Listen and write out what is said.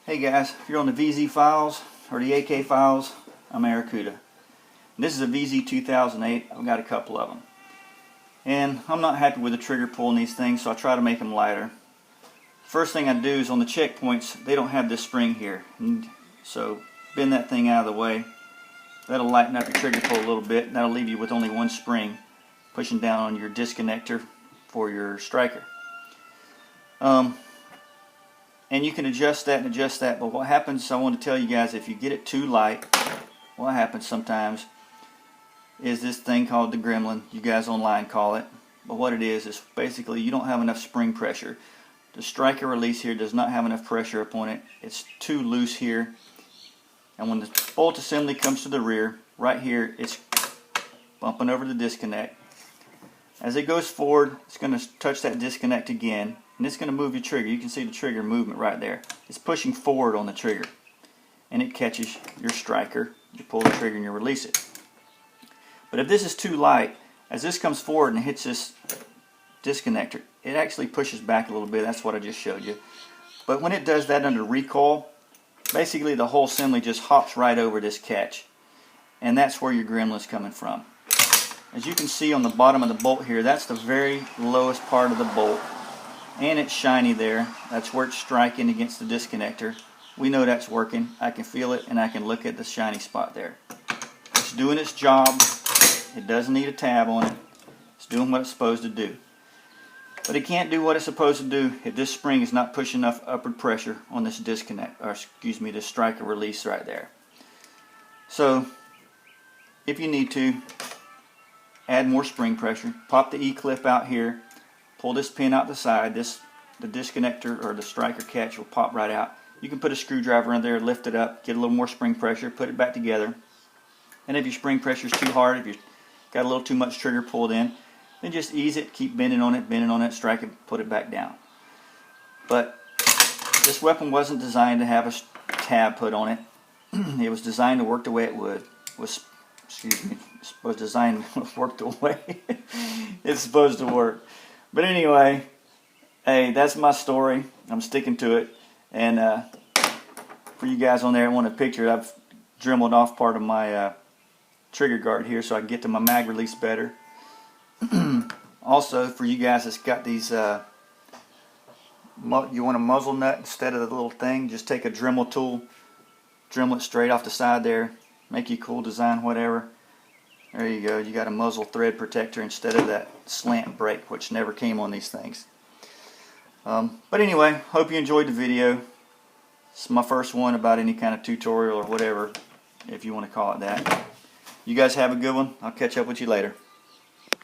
Hey guys, if you're on the VZ files or the AK files, I'm Aracuda. This is a VZ2008. I've got a couple of them. And I'm not happy with the trigger pull in these things, so I try to make them lighter. First thing I do is on the checkpoints, they don't have this spring here. So bend that thing out of the way. That'll lighten up your trigger pull a little bit. That'll leave you with only one spring pushing down on your disconnector for your striker. And you can adjust that and adjust that, but what happens, I want to tell you guys, if you get it too light, what happens sometimes is this thing called the Gremlin. You guys online call it, but what it is basically you don't have enough spring pressure. The striker release here does not have enough pressure upon it. It's too loose here, and when the bolt assembly comes to the rear, right here it's bumping over the disconnect. As it goes forward, it's going to touch that disconnect again, and it's going to move your trigger. You can see the trigger movement right there. It's pushing forward on the trigger, and it catches your striker. You pull the trigger and you release it. But if this is too light, as this comes forward and hits this disconnector, it actually pushes back a little bit. That's what I just showed you. But when it does that under recoil, basically the whole assembly just hops right over this catch, and that's where your Gremlin's coming from. As you can see on the bottom of the bolt here, that's the very lowest part of the bolt, and it's shiny there. That's where it's striking against the disconnector. We know that's working. I can feel it, and I can look at the shiny spot there. It's doing its job. It doesn't need a tab on it. It's doing what it's supposed to do. But it can't do what it's supposed to do if this spring is not pushing enough upward pressure on this disconnect, or excuse me, this striker release right there. So, if you need to, add more spring pressure. Pop the E-clip out here. Pull this pin out the side. The disconnector or the striker catch will pop right out. You can put a screwdriver in there, lift it up, get a little more spring pressure, put it back together. And if your spring pressure is too hard, if you've got a little too much trigger pulled in, then just ease it, keep bending on it, strike it, put it back down. But this weapon wasn't designed to have a tab put on it. It was designed to work the way it was designed to work the way it's supposed to work. But anyway, hey, that's my story. I'm sticking to it. And for you guys on there that want a picture, I've dremeled off part of my trigger guard here so I can get to my mag release better. Also, for you guys that's got these, you want a muzzle nut instead of the little thing, just take a Dremel tool, Dremel it straight off the side there, make you a cool design, whatever. There you go, you got a muzzle thread protector instead of that slant brake, which never came on these things. But anyway, hope you enjoyed the video. It's my first one about any kind of tutorial or whatever, if you want to call it that. You guys have a good one. I'll catch up with you later.